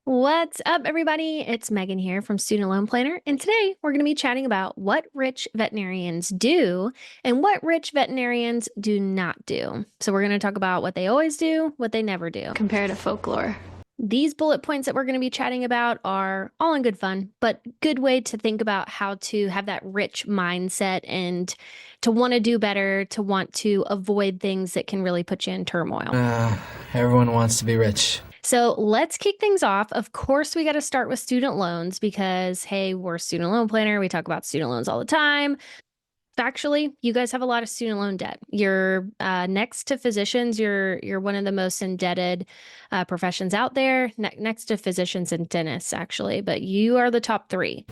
What's up, everybody? It's Megan here from Student Loan Planner, and today we're going to be chatting about what rich veterinarians do and what rich veterinarians do not do. So we're going to talk about what they always do, what they never do. Compared to folklore. These bullet points that we're going to be chatting about are all in good fun, but good way to think about how to have that rich mindset and to want to do better, to want to avoid things that can really put you in turmoil. Everyone wants to be rich. So let's kick things off. Of course, we got to start with student loans because, hey, we're a student loan planner. We talk about student loans all the time. Factually, you guys have a lot of student loan debt. You're next to physicians. You're one of the most indebted professions out there, next to physicians and dentists, actually. But you are the top three.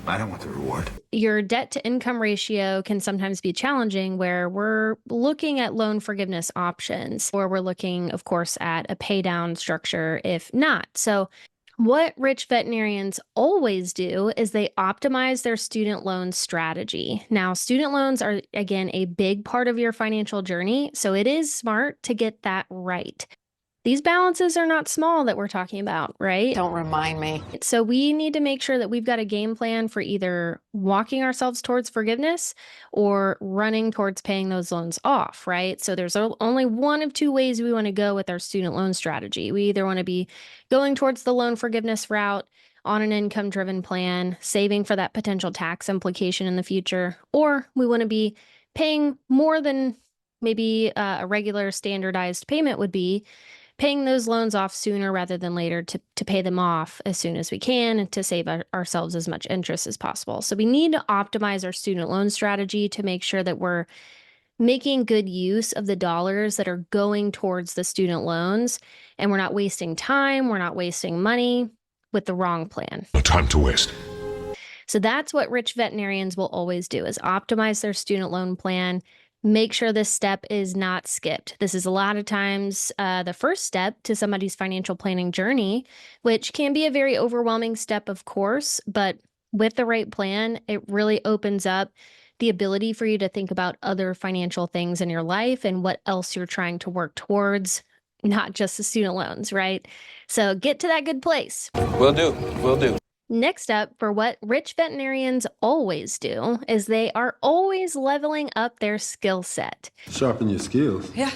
I don't want the reward. Your debt to income ratio can sometimes be challenging where we're looking at loan forgiveness options, or we're looking, of course, at a pay down structure if not. So what rich veterinarians always do is they optimize their student loan strategy. Now, student loans are, again, a big part of your financial journey, so it is smart to get that right. These balances are not small that we're talking about, right? Don't remind me. So we need to make sure that we've got a game plan for either walking ourselves towards forgiveness or running towards paying those loans off, right? So there's only one of two ways we want to go with our student loan strategy. We either want to be going towards the loan forgiveness route on an income-driven plan, saving for that potential tax implication in the future, or we want to be paying more than maybe a regular standardized payment would be, paying those loans off sooner rather than later to pay them off as soon as we can and to save ourselves as much interest as possible. So we need to optimize our student loan strategy to make sure that we're making good use of the dollars that are going towards the student loans, and we're not wasting time, we're not wasting money with the wrong plan. No time to waste. So that's what rich veterinarians will always do, is optimize their student loan plan. Make sure this step is not skipped. This is a lot of times the first step to somebody's financial planning journey, which can be a very overwhelming step, of course, but with the right plan, it really opens up the ability for you to think about other financial things in your life and what else you're trying to work towards, not just the student loans, right? So get to that good place. Will do. Will do. Next up, for what rich veterinarians always do, is they are always leveling up their skill set. Sharpen your skills. Yeah.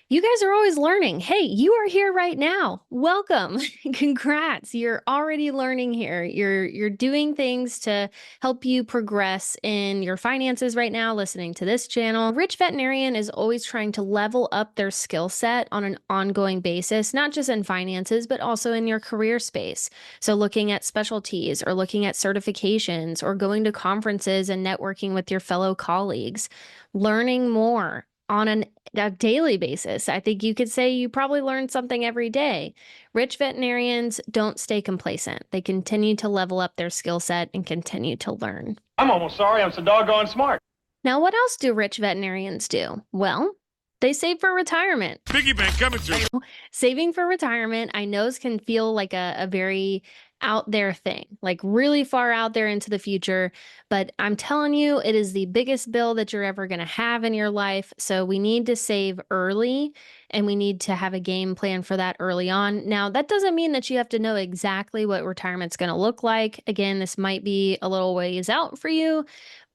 You guys are always learning. Hey, you are here right now. Welcome. Congrats. You're already learning here. You're doing things to help you progress in your finances right now, listening to this channel. Rich veterinarian is always trying to level up their skill set on an ongoing basis, not just in finances, but also in your career space. So looking at specialties or looking at certifications or going to conferences and networking with your fellow colleagues, learning more on a daily basis. I think you could say you probably learn something every day. Rich veterinarians don't stay complacent. They continue to level up their skill set and continue to learn. I'm almost sorry I'm so doggone smart. Now, what else do rich veterinarians do? Well, they save for retirement. Piggy bank coming through. Saving for retirement, I know, can feel like a very out there thing, like really far out there into the future. But I'm telling you, it is the biggest bill that you're ever going to have in your life. So we need to save early, and we need to have a game plan for that early on. Now, that doesn't mean that you have to know exactly what retirement's going to look like. Again, this might be a little ways out for you,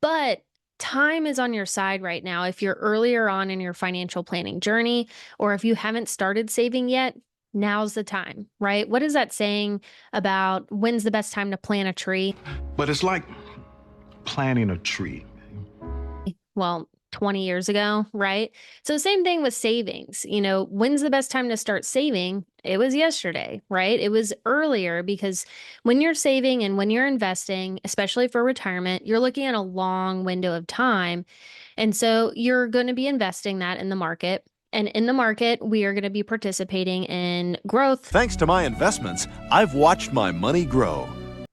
but time is on your side right now. If you're earlier on in your financial planning journey, or if you haven't started saving yet, now's the time, right? What is that saying about when's the best time to plant a tree? But it's like planting a tree. Well, 20 years ago, right? So same thing with savings. You know, when's the best time to start saving? It was yesterday, right? It was earlier, because when you're saving and when you're investing, especially for retirement, you're looking at a long window of time. And so you're going to be investing that in the market. And in the market, we are going to be participating in growth. Thanks to my investments, I've watched my money grow.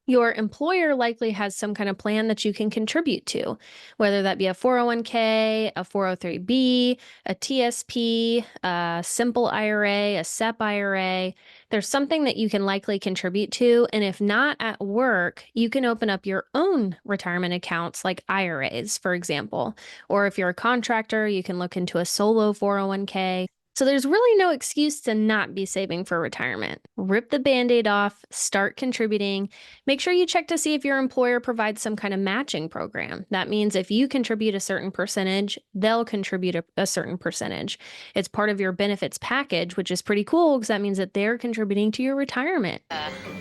Your employer likely has some kind of plan that you can contribute to, whether that be a 401k, a 403b, a TSP, a simple IRA, a SEP IRA. There's something that you can likely contribute to. And if not at work, you can open up your own retirement accounts like IRAs, for example. Or if you're a contractor, you can look into a solo 401k. So there's really no excuse to not be saving for retirement. Rip the Band-Aid off, start contributing. Make sure you check to see if your employer provides some kind of matching program. That means if you contribute a certain percentage, they'll contribute a certain percentage. It's part of your benefits package, which is pretty cool because that means that they're contributing to your retirement.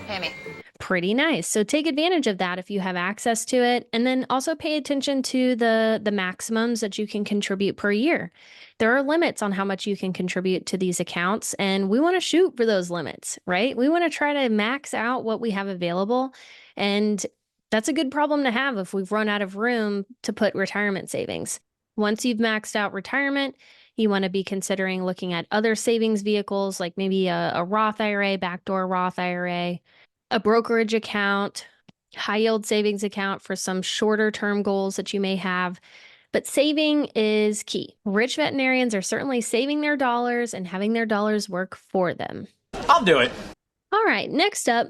Pay me. Pretty nice. So take advantage of that if you have access to it. And then also pay attention to the maximums that you can contribute per year. There are limits on how much you can contribute to these accounts, and we want to shoot for those limits, right? We want to try to max out what we have available. And that's a good problem to have if we've run out of room to put retirement savings. Once you've maxed out retirement, you want to be considering looking at other savings vehicles, like maybe a Roth IRA, backdoor Roth IRA, a brokerage account, high yield savings account for some shorter term goals that you may have. But saving is key. Rich veterinarians are certainly saving their dollars and having their dollars work for them. I'll do it. All right, next up,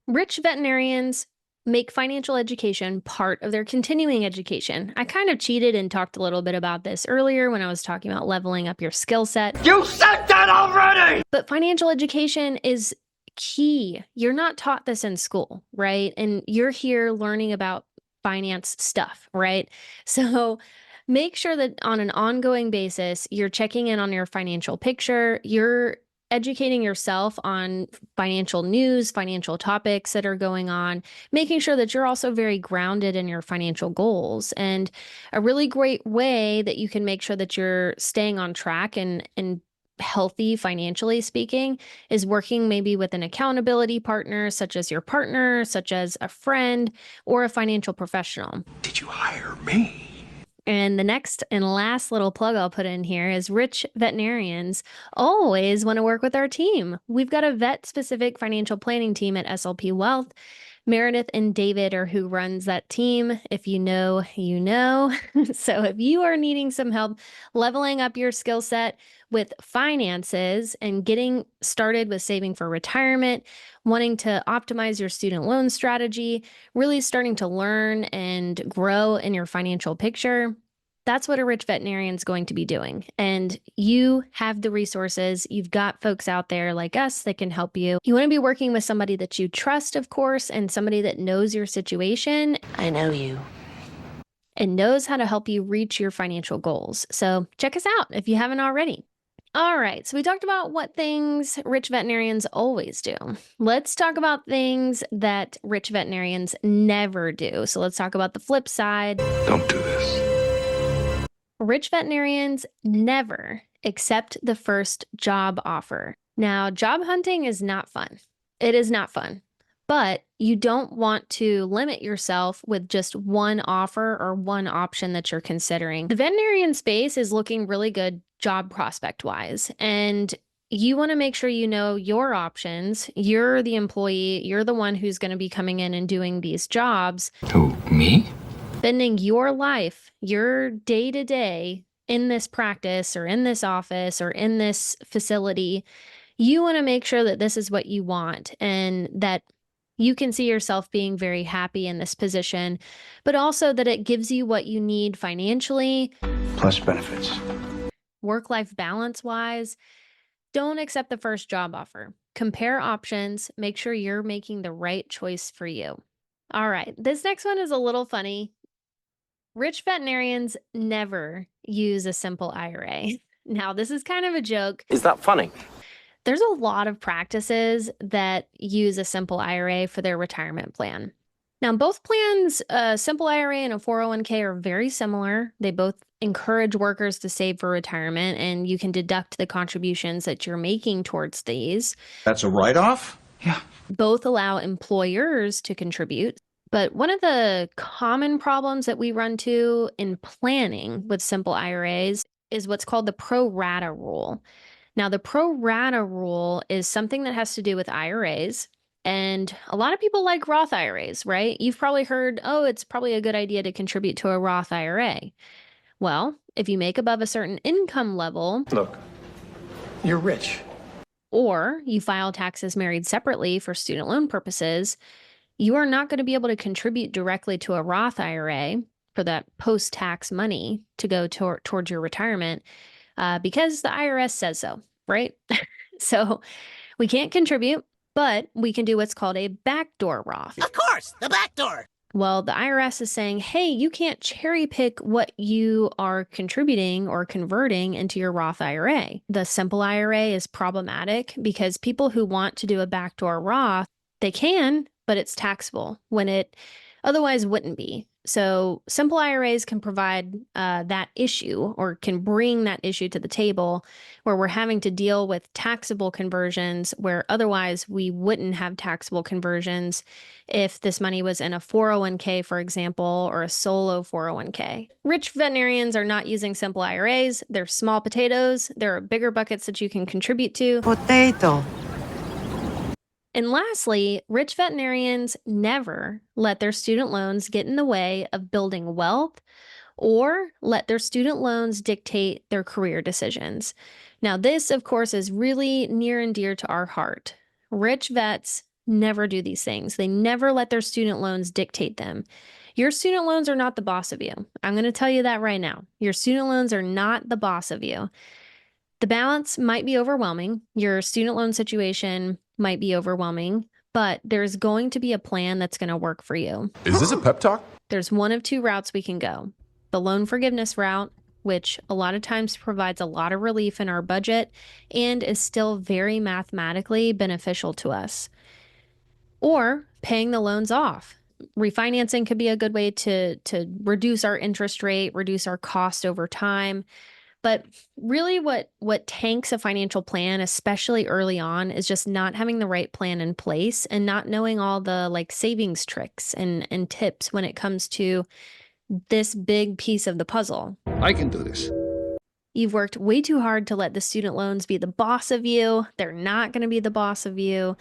rich veterinarians make financial education part of their continuing education. I kind of cheated and talked a little bit about this earlier when I was talking about leveling up your skill set. You said that already! But financial education is key. You're not taught this in school, right? And you're here learning about finance stuff, right? So make sure that on an ongoing basis, you're checking in on your financial picture. You're educating yourself on financial news, financial topics that are going on, making sure that you're also very grounded in your financial goals. And a really great way that you can make sure that you're staying on track and healthy financially speaking is working maybe with an accountability partner, such as your partner, such as a friend, or a financial professional. Did you hire me? And the next and last little plug I'll put in here is rich veterinarians always want to work with our team. We've got a vet-specific financial planning team at SLP Wealth. Meredith and David are who runs that team. If you know, you know. So if you are needing some help leveling up your skill set with finances and getting started with saving for retirement, wanting to optimize your student loan strategy, really starting to learn and grow in your financial picture, that's what a rich veterinarian is going to be doing. And you have the resources. You've got folks out there like us that can help you. You want to be working with somebody that you trust, of course, and somebody that knows your situation. I know you. And knows how to help you reach your financial goals. So check us out if you haven't already. All right, so we talked about what things rich veterinarians always do. Let's talk about things that rich veterinarians never do. So let's talk about the flip side. Don't do this. Rich veterinarians never accept the first job offer. Now, job hunting is not fun. It is not fun. But you don't want to limit yourself with just one offer or one option that you're considering. The veterinarian space is looking really good job prospect wise, and you want to make sure you know your options. You're the employee. You're the one who's going to be coming in and doing these jobs. Who, me? Spending your life, your day-to-day in this practice or in this office or in this facility. You want to make sure that this is what you want and that you can see yourself being very happy in this position, but also that it gives you what you need financially. Plus benefits. Work-life balance-wise. Don't accept the first job offer. Compare options. Make sure you're making the right choice for you. All right, this next one is a little funny. Rich veterinarians never use a simple IRA. Now, this is kind of a joke. Is that funny? There's a lot of practices that use a simple IRA for their retirement plan. Now, both plans, a simple IRA and a 401k, are very similar. They both encourage workers to save for retirement, and you can deduct the contributions that you're making towards these. That's a write-off? Yeah. Both allow employers to contribute. But one of the common problems that we run to in planning with simple IRAs is what's called the pro rata rule. Now, the pro rata rule is something that has to do with IRAs. And a lot of people like Roth IRAs, right? You've probably heard, oh, it's probably a good idea to contribute to a Roth IRA. Well, if you make above a certain income level. Look, you're rich. Or you file taxes married separately for student loan purposes, you are not going to be able to contribute directly to a Roth IRA for that post-tax money to go towards your retirement because the IRS says so, right? So we can't contribute, but we can do what's called a backdoor Roth. Of course, the back door. Well, the IRS is saying, hey, you can't cherry pick what you are contributing or converting into your Roth IRA. The simple IRA is problematic because people who want to do a backdoor Roth, they can, but it's taxable when it otherwise wouldn't be. So simple IRAs can provide that issue, or can bring that issue to the table, where we're having to deal with taxable conversions where otherwise we wouldn't have taxable conversions if this money was in a 401k, for example, or a solo 401k. Rich veterinarians are not using simple IRAs. They're small potatoes. There are bigger buckets that you can contribute to. Potato. And lastly, rich veterinarians never let their student loans get in the way of building wealth or let their student loans dictate their career decisions. Now, this, of course, is really near and dear to our heart. Rich vets never do these things. They never let their student loans dictate them. Your student loans are not the boss of you. I'm going to tell you that right now. Your student loans are not the boss of you. The balance might be overwhelming. Your student loan situation might be overwhelming, but there's going to be a plan that's going to work for you. Is this a pep talk? There's one of two routes we can go. The loan forgiveness route, which a lot of times provides a lot of relief in our budget and is still very mathematically beneficial to us. Or paying the loans off. Refinancing could be a good way to reduce our interest rate, reduce our cost over time. But really what tanks a financial plan, especially early on, is just not having the right plan in place and not knowing all the savings tricks and tips when it comes to this big piece of the puzzle. I can do this. You've worked way too hard to let the student loans be the boss of you. They're not going to be the boss of you.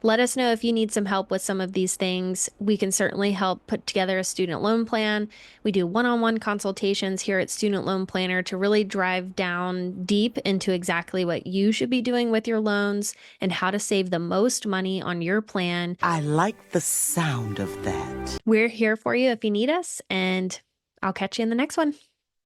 Let us know if you need some help with some of these things. We can certainly help put together a student loan plan. We do one-on-one consultations here at Student Loan Planner to really drive down deep into exactly what you should be doing with your loans and how to save the most money on your plan. I like the sound of that. We're here for you if you need us, and I'll catch you in the next one.